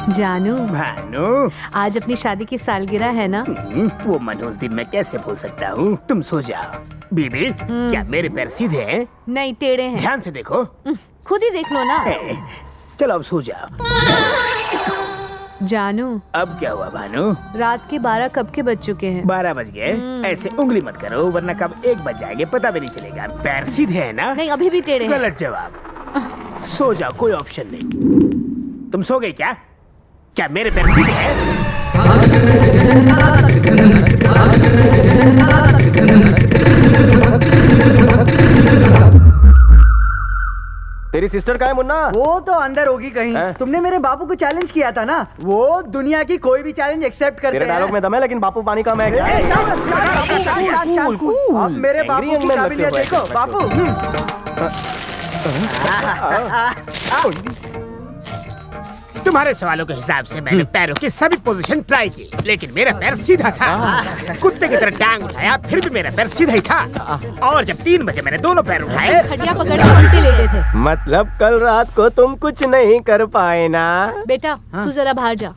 जानू, भानु, आज अपनी शादी की सालगिरह है ना? वो मनोज दिन मैं कैसे भूल सकता हूँ। तुम सो जाओ। बीबी, क्या मेरे पैर सीधे हैं? नहीं, टेढ़े हैं। ध्यान से देखो। खुद ही देख लो ना। चलो अब सो जाओ। जानू, अब क्या हुआ भानु? रात के 12 कब के बज चुके हैं? 12 बज गए। ऐसे उंगली मत करो वरना कब 1 बज जाएंगे पता भी नहीं चलेगा। पैर सीधे हैं ना? नहीं, अभी भी टेढ़े हैं। गलत जवाब। सो जाओ, कोई ऑप्शन नहीं। तुम सो गई क्या? क्या मेरे पैर सीधे हैं? तेरी सिस्टर का है मुन्ना? वो तो अंदर होगी कहीं। तुमने मेरे बापू को चैलेंज किया था ना, वो दुनिया की कोई भी चैलेंज एक्सेप्ट करते हैं। तेरे डायलॉग में दम है लेकिन बापू पानी का मैं क्या? अब मेरे बापू की काबिलियत देखो। बापू तुम्हारे सवालों के हिसाब से मैंने पैरों की सभी पोजीशन ट्राई की, लेकिन मेरा पैर सीधा था। कुत्ते की तरह टांग उठाया, फिर भी मेरा पैर सीधा ही था। और जब 3 बजे मैंने दोनों पैर उठाए, खटिया पकड़ के उल्टे लेटे थे। मतलब कल रात को तुम कुछ नहीं कर पाए ना? बेटा, तू जरा बाहर जा।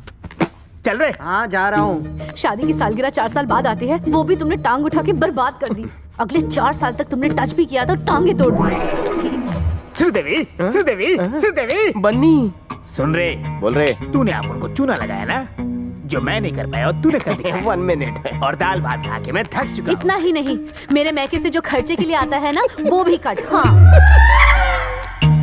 चल रहे। हाँ, जा रहा हूँ। शादी की सालगिरह 4 साल बाद आती है, वो भी तुमने टांग उठा के बर्बाद कर दी। अगले 4 साल तक तुमने टच भी किया तो टांगे तोड़ दी। श्रीदेवी, श्रीदेवी, श्रीदेवी, बन्नी सुन रे, बोल रहे। तूने आप उनको चूना लगाया ना, जो मैं नहीं कर पाया और तूने कर दिया। 1 मिनट। और दाल भात खा के मैं थक चुका हूँ। इतना ही नहीं, मेरे मैके से जो खर्चे के लिए आता है ना, वो भी कट। हाँ।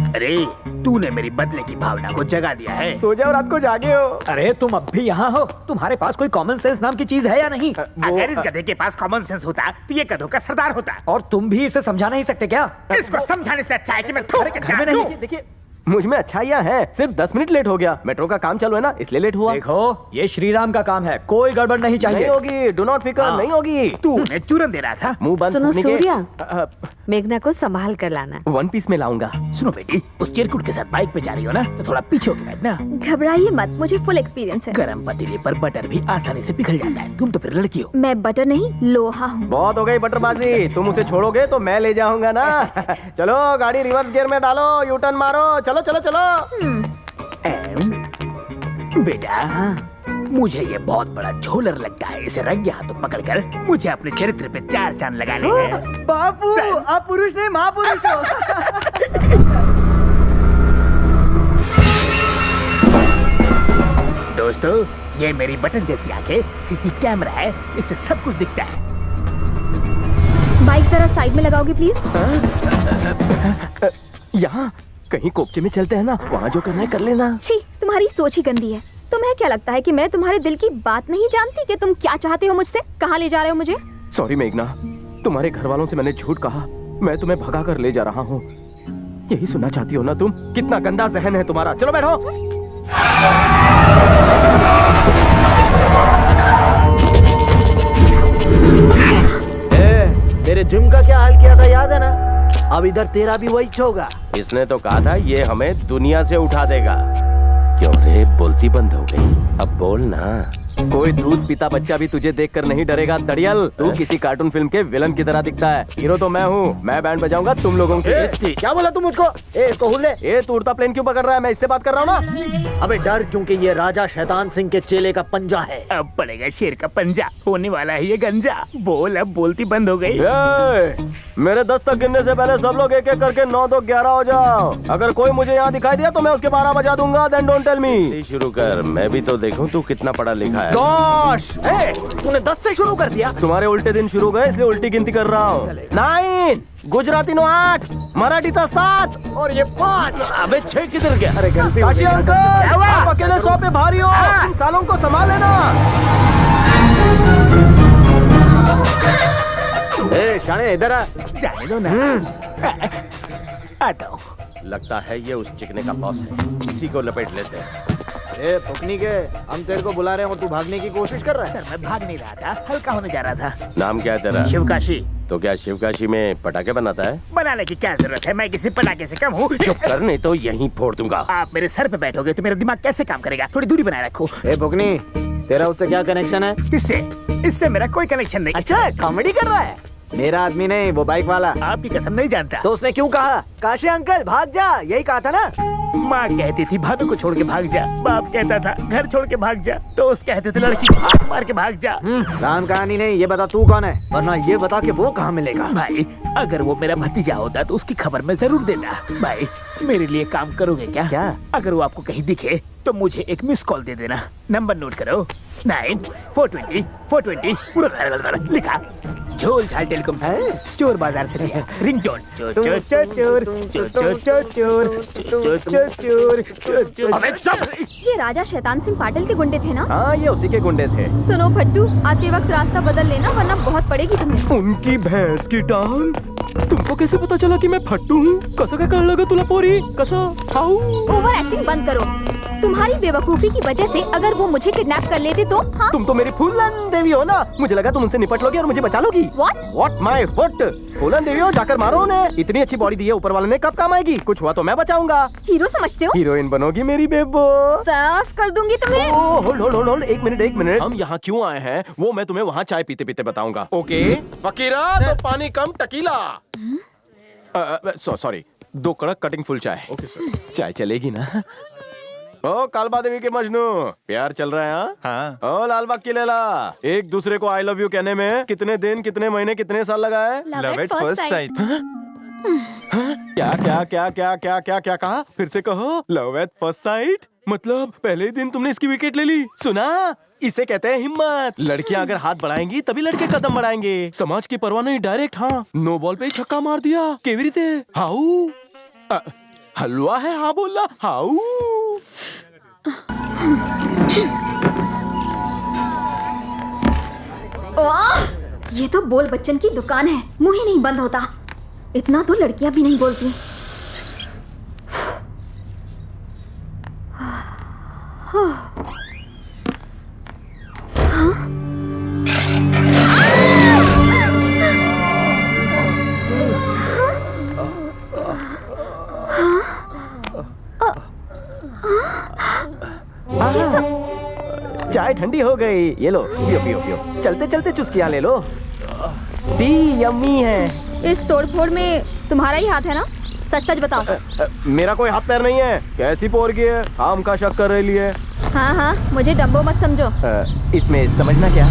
अरे, तूने मेरी बदले की भावना को जगा दिया है। सो जाओ, रात को जागे हो। अरे तुम अब भी यहाँ हो? तुम्हारे पास कोई कॉमन सेंस नाम की चीज है या नहीं? अगर इस गधे के पास कॉमन सेंस होता तो ये गधों का सरदार होता। और तुम भी इसे समझा नहीं सकते क्या? इसको समझाने से अच्छा है कि मैं थोड़े के घर में जान नहीं। दूं। देखिए, मुझ में अच्छाइयाँ हैं। सिर्फ 10 मिनट लेट हो गया। मेट्रो का काम चालू है ना, इसलिए लेट हुआ। देखो, ये श्रीराम का काम है, कोई गड़बड़ नहीं नहीं चाहिए। होगी, डू नॉट फिकर, नहीं होगी। तू उन्हें चूरन दे रहा था। मुंह बंद सुनो होने के- सूर्या, मेघना को संभाल कर लाना। 1 पीस में लाऊंगा। सुनो बेटी, उस चिरकुट के साथ बाइक पे जा रही हो ना, तो थोड़ा पीछे होके बैठना। घबराइए मत, मुझे फुल एक्सपीरियंस है। गरम पतीले पर बटर भी आसानी से पिघल जाता है। तुम तो फिर लड़की हो। मैं बटर नहीं, लोहा हूँ। बहुत हो गई बटरबाजी। तुम उसे छोड़ोगे तो मैं ले जाऊंगा ना। चलो, गाड़ी रिवर्स गियर में डालो, यू टर्न मारो। चलो चलो चलो। बेटा, मुझे ये बहुत बड़ा झोलर लगता है। इसे रंगे हाथों पकड़कर मुझे अपने चरित्र पे 4 चांद लगाने हैं। बापू, आप पुरुष नहीं महापुरुष हो। दोस्तों, ये मेरी बटन जैसी आंखें सीसी कैमरा है, इससे सब कुछ दिखता है। बाइक जरा साइड में लगाओगे प्लीज? यहाँ कहीं कोपचे में चलते हैं ना, वहाँ जो करना है कर लेना। छी, तुम्हारी सोच ही गंदी है। तुम्हें क्या लगता है कि मैं तुम्हारे दिल की बात नहीं जानती कि तुम क्या चाहते हो मुझसे? कहाँ ले जा रहे हो मुझे? सॉरी मेघना, तुम्हारे घर वालों से मैंने झूठ कहा। मैं तुम्हें भगा कर ले जा रहा हूँ। यही सुनना चाहती हो ना तुम? कितना गंदा जहन है तुम्हारा। चलो बैठो। तेरे जिम का क्या हाल किया था याद है ना? अब इधर तेरा भी वही होगा। इसने तो कहा था ये हमें दुनिया से उठा देगा। क्यों रे, बोलती बंद हो गई? अब बोल ना। कोई दूध पीता बच्चा भी तुझे देखकर नहीं डरेगा दड़ियल। तू किसी कार्टून फिल्म के विलन की तरह दिखता है। हीरो तो मैं हूँ। मैं बैंड बजाऊंगा तुम लोगों की। क्या बोला तू मुझको? इसको हुल दे। ये तू उड़ता प्लेन क्यों पकड़ रहा है? मैं इससे बात कर रहा हूँ ना। अबे डर, क्योंकि ये राजा शैतान सिंह के चेले का पंजा है। अब पड़ेगा शेर का पंजा। होने वाला है ये गंजा। बोल, अब बोलती बंद हो गई। मेरे 10 तक गिनने से पहले सब लोग एक एक करके 9 2 11 हो जाओ। अगर कोई मुझे यहाँ दिखाई दिया तो मैं उसके 12 बजा दूंगा। Then don't tell me. शुरू कर, मैं भी तो देखूं तू कितना पढ़ा लिखा है। गोश, तूने 10 से शुरू कर दिया। तुम्हारे उल्टे दिन शुरू गए इसलिए उल्टी गिनती कर रहा हूँ। 9, गुजराती नो 8, मराठी था 7 और ये 5। अबे 6 किधर गया? अरे गलती काशी अंकल, आप अकेले 100 पे भारी हो। इन सालों को संभाल लेना। शाने इधर आ। जाने दो ना। आता हूँ। लगता है ये उस चिकने का बॉस है। इसी को लपेट लेते हैं। पुकनी के, हम तेरे को बुला रहे हैं और तू भागने की कोशिश कर रहा है। सर, मैं भाग नहीं रहा था, हल्का होने जा रहा था। नाम क्या है तेरा? शिवकाशी। तो क्या शिवकाशी में पटाखे बनाता है? बनाने की क्या जरूरत है? मैं किसी पटाखे से कम हूँ। चुप कर, नहीं तो यहीं फोड़ दूंगा। आप मेरे सर पे बैठोगे तो मेरा दिमाग कैसे काम करेगा? थोड़ी दूरी बनाए रखो। पुकनी, तेरा उससे क्या कनेक्शन है? इससे मेरा कोई कनेक्शन नहीं। अच्छा, कॉमेडी कर रहा है। मेरा आदमी नहीं, वो बाइक वाला। आपकी कसम नहीं जानता। तो उसने क्यों कहा काशी अंकल भाग जा, यही कहा था ना? माँ कहती थी भाभी को छोड़ के भाग जा, बाप कहता था घर छोड़ के भाग जा, दोस्त कहते थे लड़की को हाथ मार के भाग जा। राम कहानी नहीं, ये बता तू कौन है, वरना ये बता के वो कहाँ मिलेगा। भाई अगर वो मेरा भतीजा होता तो उसकी खबर मैं जरूर देता। भाई मेरे लिए काम करोगे क्या? क्या? अगर वो आपको कहीं दिखे तो मुझे एक मिस कॉल दे देना। नंबर नोट करो 9420 लिखा। झोल झाल टेलीकॉम सर्विस, चोर बाजार से लिया। रिंगटोन चोर चोर चोर चोर चोर चोर चोर चोर चोर चोर चोर चोर। अबे चुप! ये राजा शैतान सिंह पाटिल के गुंडे थे ना? हाँ ये उसी के गुंडे थे। सुनो फट्टू, आते वक्त रास्ता बदल लेना वरना बहुत पड़ेगी तुम्हें। उनकी भैंस की टांग। तुमको कैसे पता चला कि मैं फट्टू हूँ? कसो क्या कर लगा तुला पोरी? कसो हाउ? ओवर एक्टिंग बंद करो। तुम्हारी बेवकूफी की वजह से अगर वो मुझे किडनैप कर लेते तो? हाँ? तुम तो मेरी फूलन देवी हो ना, मुझे लगा तुम उनसे निपट लोगी और मुझे बचा लोगी। What my foot? फूलन देवी हो, जाकर मारो उन्हें। इतनी अच्छी बॉडी दी है ऊपर वाले ने, कब काम आएगी? कुछ हुआ तो मैं बचाऊंगा। हीरो समझते हो? हीरोइन बनोगी मेरी बेबो। साफ कर दूंगी तुम्हें। होल्ड एक मिनट। हम यहाँ क्यों आए हैं वो मैं तुम्हें वहाँ चाय पीते पीते बताऊंगा। ओके फकीरा, तो पानी कम टकीला। सॉरी, 2 कड़क कटिंग फुल चाय। Okay sir. चाय चलेगी ना? ओ कालबा देवी के मजनू, प्यार चल रहा है? हाँ। ओ लालबाग की लैला, एक दूसरे को आई लव यू कहने में कितने दिन, कितने महीने, कितने साल लगा है? Love at first sight। क्या कहा? फिर से कहो। लव एट फर्स्ट साइट मतलब पहले ही दिन तुमने इसकी विकेट ले ली। सुना, इसे कहते हैं हिम्मत। लड़कियां अगर हाथ बढ़ाएंगी तभी लड़के कदम बढ़ाएंगे। समाज की परवाह नहीं, डायरेक्ट हाँ। नो बॉल पे ही छक्का मार दिया। केवी रीते हाउ? हलवा है हाँ बोला हाउ? ये तो बोल बच्चन की दुकान है, मुंह ही नहीं बंद होता। इतना तो लड़कियां भी नहीं बोलती। चाय ठंडी हो गई, ये लो पियो पियो पियो। चलते चलते चुस्कियां ले लो, टी यम्मी है। इस तोड़फोड़ में तुम्हारा ही हाथ है ना? सच सच बताओ। मेरा कोई हाथ पैर नहीं है। कैसी पोर की है, आम का शक कर रही है। हाँ हाँ, मुझे डम्बो मत समझो। इसमें समझना क्या?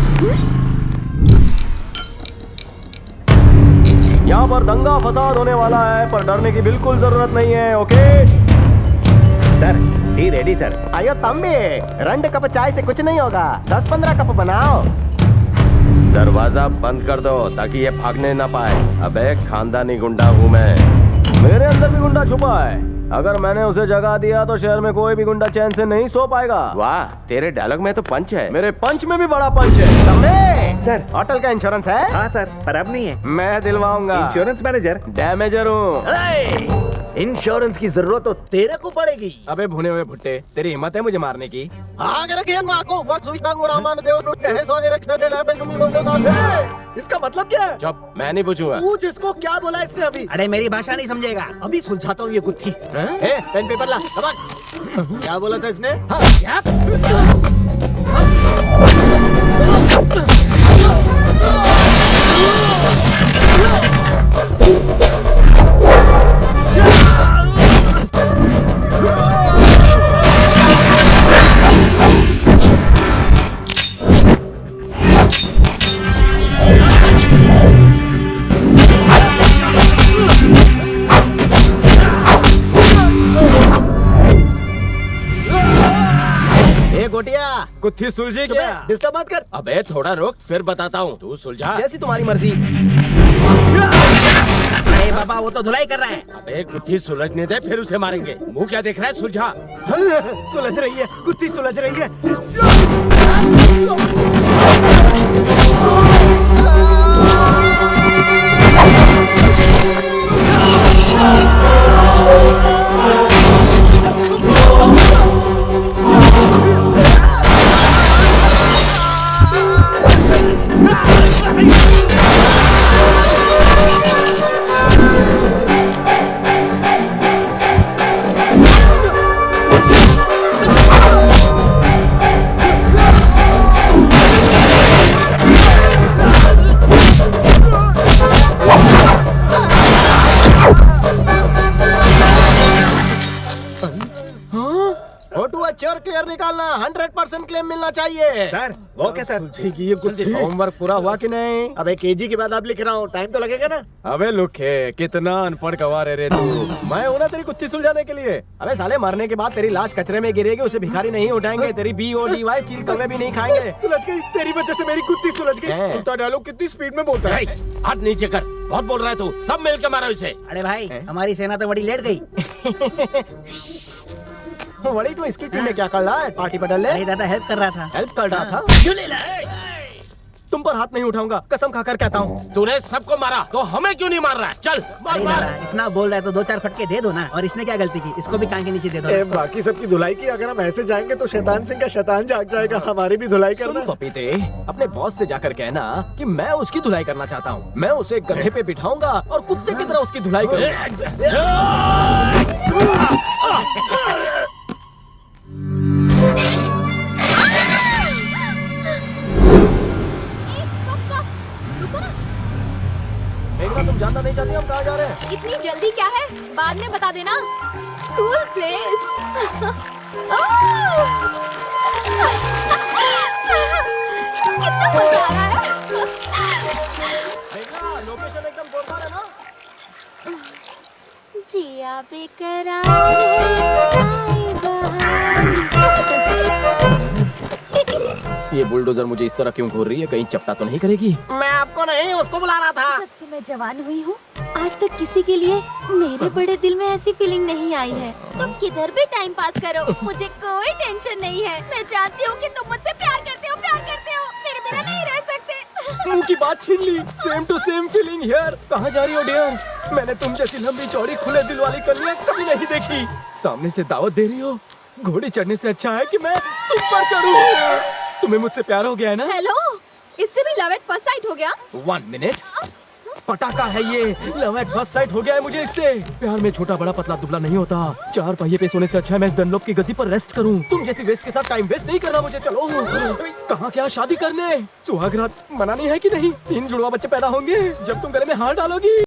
यहाँ पर दंगा फसाद होने वाला है, पर डरने की बिल्कुल जरूरत नहीं है। Okay sir T ready sir. आयो तंबी, 2 कप चाय से कुछ नहीं होगा, 10-15 कप बनाओ। दरवाजा बंद कर दो ताकि ये भागने ना पाए। अबे खानदानी गुंडा हूँ मैं, मेरे अंदर भी गुंडा छुपा है। अगर मैंने उसे जगा दिया तो शहर में कोई भी गुंडा चैन से नहीं सो पाएगा। वाह, तेरे डायलॉग में तो पंच है। मेरे पंच में भी बड़ा पंच है। तंबी सर, होटल का इंश्योरेंस है? हाँ सर, पर अब नहीं है। मैं दिलवाऊंगा। इंश्योरेंस मैनेजर डैमेजर हूँ। इंश्योरेंस की जरूरत तो तेरे को पड़ेगी। अबे भुने हुए भुट्टे, तेरी हिम्मत है मुझे मारने की? इसका मतलब क्या है? जब मैं नहीं पूछूंगा। पूछ इसको, क्या बोला इसने अभी? अरे मेरी भाषा नहीं समझेगा, अभी सुलझाता हूँ ये गुत्थी। पेन पेपर ला, क्या बोला था इसने? गुत्थी सुलझी क्या? डिस्टर्ब मत कर। अबे थोड़ा रुक, फिर बताता हूँ। तू सुलझा। जैसी तुम्हारी मर्जी। अरे बाबा वो तो धुलाई कर रहा है। अबे गुत्थी सुलझने दे, फिर उसे मारेंगे। मुंह क्या देख रहा है? सुलझा। सुलझ रही है, गुत्थी सुलझ रही है। बच्चे और क्लियर निकालना। 100% क्लेम मिलना चाहिए। सर वो क्या सर? ये कुछ होमवर्क पूरा हुआ कि नहीं? अबे केजी के बाद आप लिख रहा हूँ, टाइम तो लगेगा ना। अबे लुखे, कितना अनपढ़ गवार है रे तू। मैं हूं ना तेरी कुत्ती सुलझाने के लिए। अबे साले, मरने के बाद तेरी लाश कचरे में गिरेगी, उसे भिखारी नहीं उठाएंगे, तेरी BODY चील कौवे भी नहीं खाएंगे। सुलझ गई, तेरी वजह से मेरी कुत्ती सुलझ गई। कुत्ता डायलॉग कितनी स्पीड में बोलता है। हाथ नीचे कर, बहुत बोल रहा है तू। सब मिल के मारो इसे। अरे भाई हमारी सेना तो बड़ी लेट गई। बड़ी तू इसकी टीम में क्या कर रहा है? पार्टी बदल ले। अरे दादा हेल्प कर रहा था। हेल्प कर रहा था? तुम पर हाथ नहीं उठाऊंगा, कसम खाकर कहता हूँ। तूने सबको मारा तो हमें क्यों नहीं मार रहा? चल मार अरे मार। दादा इतना बोल रहा है तो 2-4 फटके दे दो ना। और इसने क्या गलती की? इसको भी कान के नीचे दे दो। बाकी सबकी धुलाई की, अगर हम ऐसे जाएंगे तो शैतान सिंह का शैतान जाग जाएगा। हमारी भी धुलाई करना। सुन पपीते, अपने बॉस से जाकर कहना कि मैं उसकी धुलाई करना चाहता हूँ। मैं उसे गधे पे बिठाऊंगा और कुत्ते की तरह उसकी धुलाई करूंगा। मेघना, तुम जानना नहीं चाहती हम कहाँ जा रहे हैं? इतनी जल्दी क्या है? बाद में बता देना। Cool place. कितना मजा आ रहा है। मेघना, लोकेशन एकदम जोरदार है ना? जिया बेकरार ये बुलडोजर मुझे इस तरह क्यों घूर रही है? कहीं चपटा तो नहीं करेगी? मैं आपको नहीं, उसको बुला रहा था। जब से मैं जवान हुई हूँ आज तक किसी के लिए मेरे बड़े दिल में ऐसी फीलिंग नहीं आई है। तुम किधर भी टाइम पास करो, मुझे कोई टेंशन नहीं है। मैं जानती हूँ कि तुम मुझसे प्यार करते हो, मेरे बिना नहीं रह सकते। मुंह की बात छीन ली। Same to same feeling here. कहाँ जा रही हो डियर? मैंने तुम जैसी लंबी चौड़ी खुले दिल वाली कन्या कभी नहीं देखी। सामने से दावत दे रही हो? घोड़ी चढ़ने से अच्छा है कि मैं तुम पर चढ़ूं। तुम्हें मुझसे प्यार हो गया है ना? हेलो, इससे भी लव एट फर्स्ट साइट हो गया? 1 मिनट। पटाखा है ये। लव एट फर्स्ट साइट हो गया है मुझे इससे। प्यार में छोटा बड़ा पतला दुबला नहीं होता। 4 पहिए पे सोने से अच्छा है मैं इस डनलॉप की गद्दी पर रेस्ट करूं। तुम जैसी वेस्ट के साथ टाइम वेस्ट नहीं करना मुझे। चलो कहाँ क्या शादी करने? सुहाग रात मनानी है कि नहीं? 3 जुड़वा बच्चे पैदा होंगे जब तुम गले में हार डालोगी।